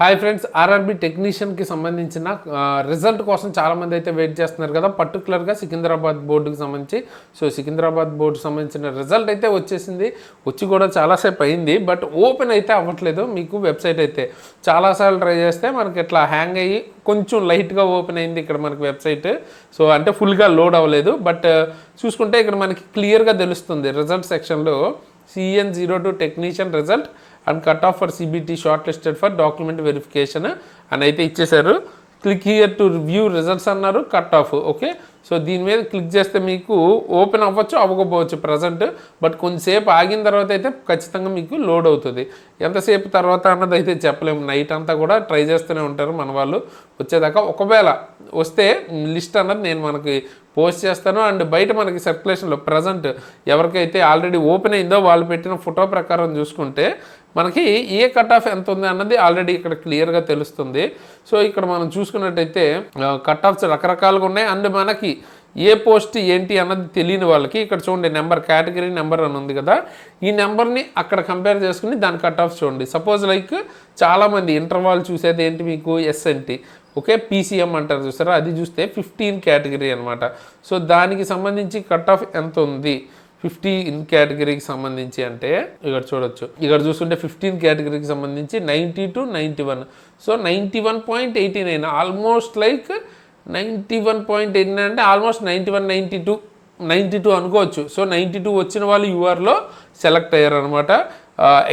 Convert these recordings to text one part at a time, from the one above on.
Hi friends, RRB టెక్నీషియన్కి సంబంధించిన result కోసం చాలామంది అయితే వెయిట్ చేస్తున్నారు కదా. పర్టికులర్గా సికింద్రాబాద్ బోర్డుకి సంబంధించి. సికింద్రాబాద్ బోర్డుకి సంబంధించిన రిజల్ట్ అయితే వచ్చేసింది. వచ్చి కూడా చాలాసేపు అయింది, బట్ ఓపెన్ అయితే అవ్వట్లేదు. మీకు వెబ్సైట్ అయితే చాలాసార్లు ట్రై చేస్తే మనకి ఇట్లా హ్యాంగ్ అయ్యి కొంచెం లైట్గా ఓపెన్ అయింది ఇక్కడ మనకి వెబ్సైట్. అంటే ఫుల్గా లోడ్ అవ్వలేదు. బట్ చూసుకుంటే ఇక్కడ మనకి క్లియర్గా తెలుస్తుంది రిజల్ట్ సెక్షన్లో CN02 technician result and cut off for CBT short listed for document verification అని అయితే ఇచ్చేశారు. Click here to review results అన్నారు, కట్ ఆఫ్. ఓకే, సో దీని మీద క్లిక్ చేస్తే మీకు ఓపెన్ అవ్వచ్చు, అవ్వకపోవచ్చు ప్రజెంట్. బట్ కొంచెంసేపు ఆగిన తర్వాత అయితే ఖచ్చితంగా మీకు లోడ్ అవుతుంది. ఎంతసేపు తర్వాత అన్నది అయితే చెప్పలేము. నైట్ అంతా కూడా ట్రై చేస్తూనే ఉంటారు మన వాళ్ళు వచ్చేదాకా. ఒకవేళ వస్తే లిస్ట్ అన్నది నేను మనకి పోస్ట్ చేస్తాను. అండ్ బయట మనకి సర్క్యులేషన్లో ప్రజెంట్ ఎవరికైతే ఆల్రెడీ ఓపెన్ అయిందో వాళ్ళు పెట్టిన ఫోటో ప్రకారం చూసుకుంటే మనకి ఏ కట్ ఆఫ్ ఎంత ఉంది అన్నది ఆల్రెడీ ఇక్కడ క్లియర్గా తెలుస్తుంది. సో ఇక్కడ మనం చూసుకున్నట్టయితే కట్ ఆఫ్స్ రకరకాలుగా ఉన్నాయి. అండ్ మనకి ఏ పోస్ట్ ఏంటి అన్నది తెలియని వాళ్ళకి ఇక్కడ చూడండి, నెంబర్, కేటగిరీ నెంబర్ అని ఉంది కదా, ఈ నెంబర్ని అక్కడ కంపేర్ చేసుకుని దాని కట్ ఆఫ్ చూడండి. సపోజ్ లైక్ చాలామంది ఇంటర్వాల్ చూసేది ఏంటి మీకు SNT, ఓకే, PCM అంటారు చూసారా, అది చూస్తే 15 కేటగిరీ అనమాట. సో దానికి సంబంధించి కట్ ఆఫ్ ఎంత ఉంది 15 కేటగిరీకి సంబంధించి అంటే ఇక్కడ చూడొచ్చు. ఇక్కడ చూస్తుంటే 15 కేటగిరీకి సంబంధించి 90 to 91. సో 91.89, ఆల్మోస్ట్ లైక్ 91.89 అంటే ఆల్మోస్ట్ 91, 92 అనుకోవచ్చు. సో 92 వచ్చిన వాళ్ళు URలో సెలెక్ట్ అయ్యారు అనమాట.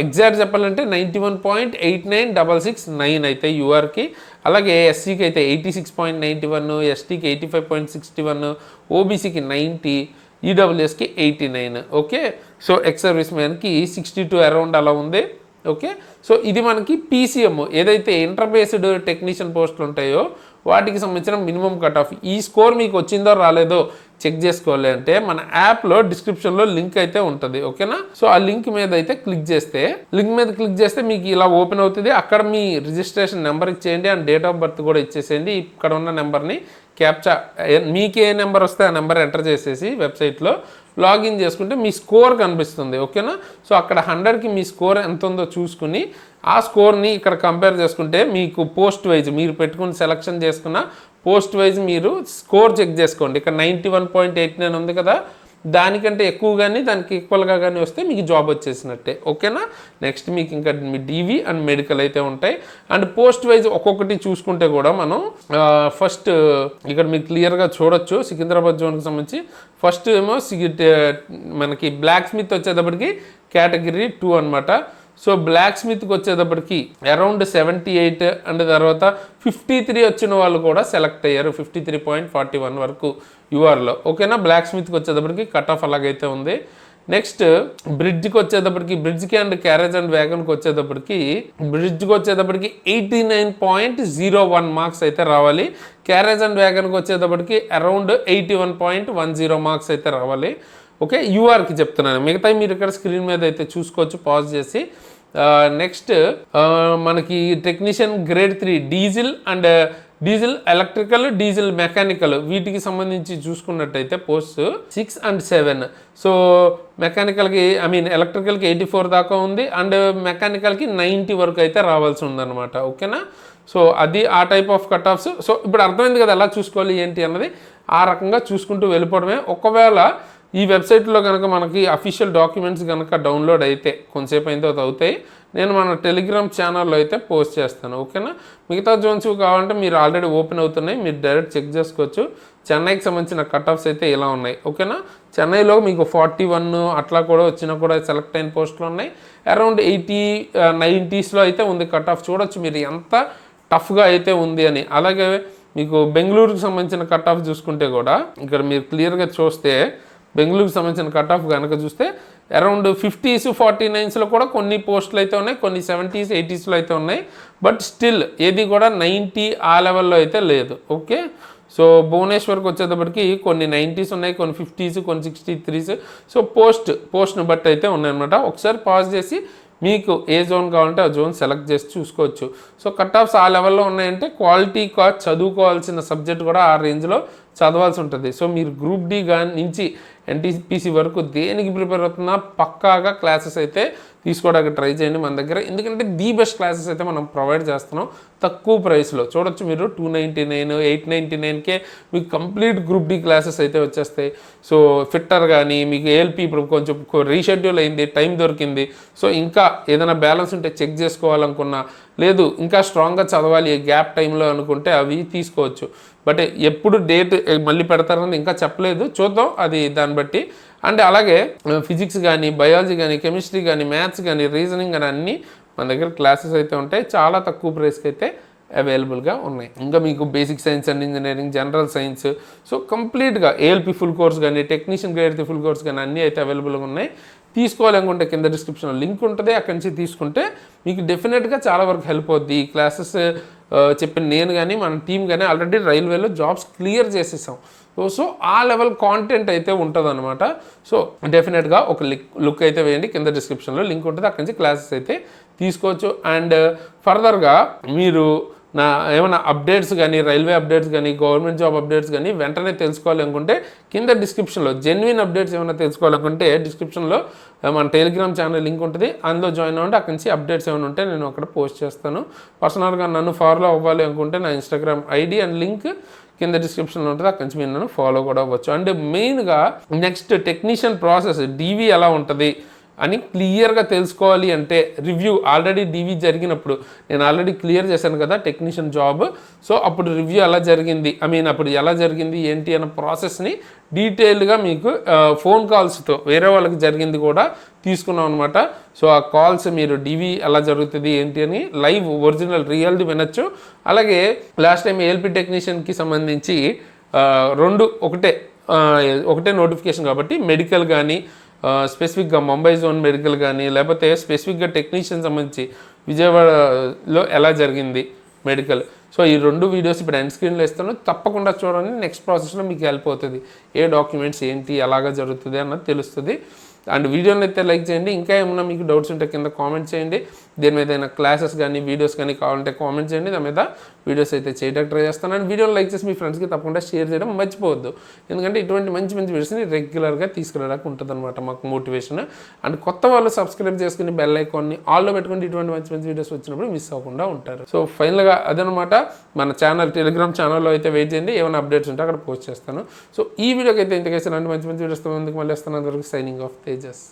ఎగ్జాక్ట్ చెప్పాలంటే 91.89,669 అయితే URకి. అలాగే SCకి అయితే 86.91, STకి 85.61, OBCకి 90, EWSకి 89. ఓకే, సో ఎక్స్ సర్వీస్ మ్యాన్కి 62 అరౌండ్ అలా ఉంది. ఓకే, సో ఇది మనకి PCM ఏదైతే ఇంటర్బేస్డ్ టెక్నీషియన్ పోస్టులు ఉంటాయో వాటికి సంబంధించిన మినిమం కట్ ఆఫ్. ఈ స్కోర్ మీకు వచ్చిందో రాలేదో చెక్ చేసుకోవాలి అంటే మన యాప్లో డిస్క్రిప్షన్లో లింక్ అయితే ఉంటుంది. ఓకేనా, సో ఆ లింక్ మీద అయితే క్లిక్ చేస్తే మీకు ఇలా ఓపెన్ అవుతుంది. అక్కడ మీ రిజిస్ట్రేషన్ నెంబర్ ఇచ్చేయండి అండ్ డేట్ ఆఫ్ బర్త్ కూడా ఇచ్చేసేయండి. ఇక్కడ ఉన్న నెంబర్ని క్యాప్చా, మీకు ఏ నెంబర్ వస్తే ఆ నెంబర్ ఎంటర్ చేసేసి వెబ్సైట్లో లాగిన్ చేసుకుంటే మీ స్కోర్ కనిపిస్తుంది. ఓకేనా, సో అక్కడ 100కి మీ స్కోర్ ఎంత ఉందో చూసుకుని ఆ స్కోర్ని ఇక్కడ కంపేర్ చేసుకుంటే మీకు పోస్ట్ వైజ్ మీరు పెట్టుకుని సెలెక్షన్ చేసుకున్న పోస్ట్ వైజ్ మీరు స్కోర్ చెక్ చేసుకోండి. ఇక్కడ 91.89 ఉంది కదా, దానికంటే ఎక్కువ కానీ దానికి ఈక్వల్గా కానీ వస్తే మీకు జాబ్ వచ్చేసినట్టే. ఓకేనా, నెక్స్ట్ మీకు ఇంకా మీ DV అండ్ మెడికల్ అయితే ఉంటాయి. అండ్ పోస్ట్ వైజ్ ఒక్కొక్కటి చూసుకుంటే కూడా మనం ఫస్ట్ ఇక్కడ మీకు క్లియర్గా చూడొచ్చు. సికింద్రాబాద్ జోన్కి సంబంధించి ఫస్ట్ ఏమో మనకి బ్లాక్ స్మిత్ వచ్చేటప్పటికి కేటగిరీ 2 అనమాట. సో బ్లాక్ స్మిత్కి వచ్చేటప్పటికి అరౌండ్ 78 అండ్ తర్వాత 53 వచ్చిన వాళ్ళు కూడా సెలెక్ట్ అయ్యారు, 53.41 వరకు URలో. ఓకేనా, బ్లాక్ స్మిత్కి వచ్చేటప్పటికి కట్ ఆఫ్ అలాగైతే ఉంది. నెక్స్ట్ బ్రిడ్జ్కి వచ్చేటప్పటికి, బ్రిడ్జ్కి అండ్ క్యారేజ్ అండ్ వ్యాగన్కి వచ్చేటప్పటికి 89.01 మార్క్స్ అయితే రావాలి. క్యారేజ్ అండ్ వ్యాగన్కి వచ్చేటప్పటికి అరౌండ్ 81.10 మార్క్స్ అయితే రావాలి. ఓకే, URకి చెప్తున్నాను, మిగతా మీరు ఇక్కడ స్క్రీన్ మీద అయితే చూసుకోవచ్చు పాజ్ చేసి. నెక్స్ట్ మనకి technician grade 3 diesel electrical, diesel mechanical వీటికి సంబంధించి చూసుకున్నట్టయితే పోస్ట్ 6 and 7. సో మెకానికల్కి ఎలక్ట్రికల్కి 84 దాకా ఉంది అండ్ మెకానికల్కి 90 వరకు అయితే రావాల్సి ఉందన్నమాట. ఓకేనా, సో అది ఆ type of cut offs. So ఇప్పుడు అర్థమైంది కదా ఎలా చూసుకోవాలి ఏంటి అన్నది. ఆ రకంగా చూసుకుంటూ వెళ్ళిపోవడమే. ఒకవేళ ఈ వెబ్సైట్లో కనుక మనకి అఫీషియల్ డాక్యుమెంట్స్ కనుక డౌన్లోడ్ అయితే కొంతసేపు అయిన తర్వాత అవుతాయి. నేను మన టెలిగ్రామ్ ఛానల్లో అయితే పోస్ట్ చేస్తాను. ఓకేనా, మిగతా జోన్స్ కావాలంటే మీరు ఆల్రెడీ ఓపెన్ అవుతున్నాయి, మీరు డైరెక్ట్ చెక్ చేసుకోవచ్చు. చెన్నైకి సంబంధించిన కట్ ఆఫ్స్ అయితే ఇలా ఉన్నాయి. ఓకేనా, చెన్నైలో మీకు 41 అట్లా కూడా వచ్చినా కూడా సెలెక్ట్ అయిన పోస్టులు ఉన్నాయి. అరౌండ్ 80, 90స్లో అయితే ఉంది కట్ ఆఫ్. చూడొచ్చు మీరు ఎంత టఫ్గా అయితే ఉంది అని. అలాగే మీకు బెంగళూరుకి సంబంధించిన కట్ ఆఫ్ చూసుకుంటే కూడా ఇక్కడ మీరు క్లియర్గా చూస్తే బెంగళూరుకి సంబంధించిన కట్ ఆఫ్ కనుక చూస్తే అరౌండ్ 50s, 49స్లో కూడా కొన్ని పోస్టులు అయితే ఉన్నాయి, కొన్ని 70s, 80స్లో అయితే ఉన్నాయి. బట్ స్టిల్ ఏది కూడా 90 ఆ లెవెల్లో అయితే లేదు. ఓకే, సో భువనేశ్వర్కి వచ్చేటప్పటికి కొన్ని 90s ఉన్నాయి, కొన్ని 50s, కొన్ని 63s. సో పోస్ట్ను బట్టి అయితే ఉన్నాయన్నమాట. ఒకసారి పాజ్ చేసి మీకు ఏ జోన్ కావాలంటే ఆ జోన్ సెలెక్ట్ చేసి చూసుకోవచ్చు. సో కట్ ఆఫ్స్ ఆ లెవెల్లో ఉన్నాయంటే క్వాలిటీగా చదువుకోవాల్సిన సబ్జెక్ట్ కూడా ఆ రేంజ్లో చదవాల్సి ఉంటుంది. సో మీరు గ్రూప్ D నుంచి NTPC వరకు దేనికి ప్రిపేర్ అవుతున్నా పక్కాగా క్లాసెస్ అయితే తీసుకోవడానికి ట్రై చేయండి మన దగ్గర. ఎందుకంటే ది బెస్ట్ క్లాసెస్ అయితే మనం ప్రొవైడ్ చేస్తున్నాం తక్కువ ప్రైస్లో. చూడొచ్చు మీరు 299, 899కే మీకు కంప్లీట్ గ్రూప్ డి క్లాసెస్ అయితే వచ్చేస్తాయి. సో ఫిట్టర్ కానీ మీకు ఏఎల్పి ఇప్పుడు కొంచెం రీషెడ్యూల్ అయింది, టైం దొరికింది, సో ఇంకా ఏదైనా బ్యాలెన్స్ ఉంటే చెక్ చేసుకోవాలనుకున్నా, లేదు ఇంకా స్ట్రాంగ్గా చదవాలి గ్యాప్ టైంలో అనుకుంటే అవి తీసుకోవచ్చు. బట్ ఎప్పుడు డేట్ మళ్ళీ పెడతారని ఇంకా చెప్పలేదు, చూద్దాం అది దాన్ని బట్టి. అండ్ అలాగే ఫిజిక్స్ కానీ, బయాలజీ కానీ, కెమిస్ట్రీ కానీ, మ్యాథ్స్ కానీ, రీజనింగ్ కానీ అన్నీ మన దగ్గర క్లాసెస్ అయితే ఉంటాయి. చాలా తక్కువ ప్రైస్కి అయితే అవైలబుల్గా ఉన్నాయి. ఇంకా మీకు basic science and engineering, general science, so కంప్లీట్గా ఏఎల్పి ఫుల్ కోర్స్ కానీ, టెక్నీషియన్ గ్రేడ్ ఫుల్ కోర్స్ కానీ అన్నీ అయితే అవైలబుల్గా ఉన్నాయి. తీసుకోవాలనుకుంటే కింద డిస్క్రిప్షన్లో లింక్ ఉంటుంది, అక్కడి నుంచి తీసుకుంటే మీకు డెఫినెట్గా చాలా వరకు హెల్ప్ అవుద్ది. ఈ క్లాసెస్ చెప్పిన నేను కానీ మన టీం కానీ ఆల్రెడీ రైల్వేలో జాబ్స్ క్లియర్ చేసేసాం. సో ఆ లెవెల్ కాంటెంట్ అయితే ఉంటుంది అనమాట. సో డెఫినెట్గా ఒక లుక్ అయితే వేయండి, కింద డిస్క్రిప్షన్లో లింక్ ఉంటుంది, అక్కడి నుంచి క్లాసెస్ అయితే తీసుకోవచ్చు. అండ్ ఫర్దర్గా మీరు నా ఏమైనా అప్డేట్స్ కానీ, రైల్వే అప్డేట్స్ కానీ, గవర్నమెంట్ జాబ్ అప్డేట్స్ కానీ వెంటనే తెలుసుకోవాలనుకుంటే కింద డిస్క్రిప్షన్లో జెన్యున్ అప్డేట్స్ ఏమైనా తెలుసుకోవాలనుకుంటే డిస్క్రిప్షన్లో మన టెలిగ్రామ్ ఛానల్ లింక్ ఉంటుంది, అందులో జాయిన్ అవ్వండి. అక్కడి నుంచి అప్డేట్స్ ఏమైనా ఉంటే నేను అక్కడ పోస్ట్ చేస్తాను. పర్సనల్గా నన్ను ఫాలో అవ్వాలి అనుకుంటే నా ఇన్స్టాగ్రామ్ ఐడి అండ్ లింక్ కింద డిస్క్రిప్షన్లో ఉంటుంది, అక్కడి నుంచి మీరు నన్ను ఫాలో కూడా అవ్వచ్చు. అండ్ మెయిన్గా నెక్స్ట్ టెక్నీషియన్ ప్రాసెస్ డీవీ ఎలా ఉంటుంది అని క్లియర్గా తెలుసుకోవాలి అంటే రివ్యూ ఆల్రెడీ డీవీ జరిగినప్పుడు నేను ఆల్రెడీ క్లియర్ చేశాను కదా టెక్నీషియన్ జాబ్. సో అప్పుడు రివ్యూ ఎలా జరిగింది, అప్పుడు ఎలా జరిగింది ఏంటి అన్న ప్రాసెస్ని డీటెయిల్గా మీకు ఫోన్ కాల్స్తో వేరే వాళ్ళకి జరిగింది కూడా తీసుకున్నాం అనమాట. సో ఆ కాల్స్ మీరు డీవీ ఎలా జరుగుతుంది ఏంటి అని లైవ్ ఒరిజినల్ రియల్ది వినొచ్చు. అలాగే లాస్ట్ టైం ఏఎల్పి టెక్నీషియన్కి సంబంధించి ఒకటే నోటిఫికేషన్ కాబట్టి మెడికల్ కానీ, స్పెసిఫిక్గా ముంబై జోన్ మెడికల్ కానీ, లేకపోతే స్పెసిఫిక్గా టెక్నీషియన్ సంబంధించి విజయవాడలో ఎలా జరిగింది మెడికల్, సో ఈ 2 వీడియోస్ ఇప్పుడు ఎండ్ స్క్రీన్లో ఇస్తాను, తప్పకుండా చూడండి. నెక్స్ట్ ప్రాసెస్లో మీకు హెల్ప్ అవుతుంది, ఏ డాక్యుమెంట్స్ ఏంటి ఎలాగా జరుగుతుంది అన్నది తెలుస్తుంది. అండ్ వీడియోని అయితే లైక్ చేయండి. ఇంకా ఏమన్నా మీకు డౌట్స్ ఉంటే కింద కామెంట్ చేయండి. దీని మీద ఏదైనా క్లాసెస్ కానీ వీడియోస్ కానీ కావాలంటే కామెంట్ చేయండి, దాని మీద వీడియోస్ అయితే చేయడానికి ట్రై చేస్తాను. అండ్ వీడియోని లైక్ చేసి మీ ఫ్రెండ్స్కి తప్పకుండా షేర్ చేయడం మర్చిపోవద్దు, ఎందుకంటే ఇటువంటి మంచి వీడియోస్ని రెగ్యులర్గా తీసుకురావడానికి ఉంటుంది అనమాట మాకు మోటివేషన్. అండ్ కొత్త వాళ్ళు సబ్స్క్రైబ్ చేసుకుని బెల్ ఐకాన్ని ఆల్లో పెట్టుకుంటే ఇటువంటి మంచి వీడియోస్ వచ్చినప్పుడు మిస్ అవ్వకుండా ఉంటారు. సో ఫైనల్గా అదనమాట, మన ఛానల్ టెలిగ్రామ్ ఛానల్లో అయితే వెయిట్ చేయండి, ఏమైనా అప్డేట్స్ ఉంటే అక్కడ పోస్ట్ చేస్తాను. సో ఈ వీడియోకి అయితే ఇంతకేసి మంచి వీడియోస్ ముందుకు మళ్ళీ వస్తాను. అంతవరకు సైనింగ్ ఆఫ్ తేజస్.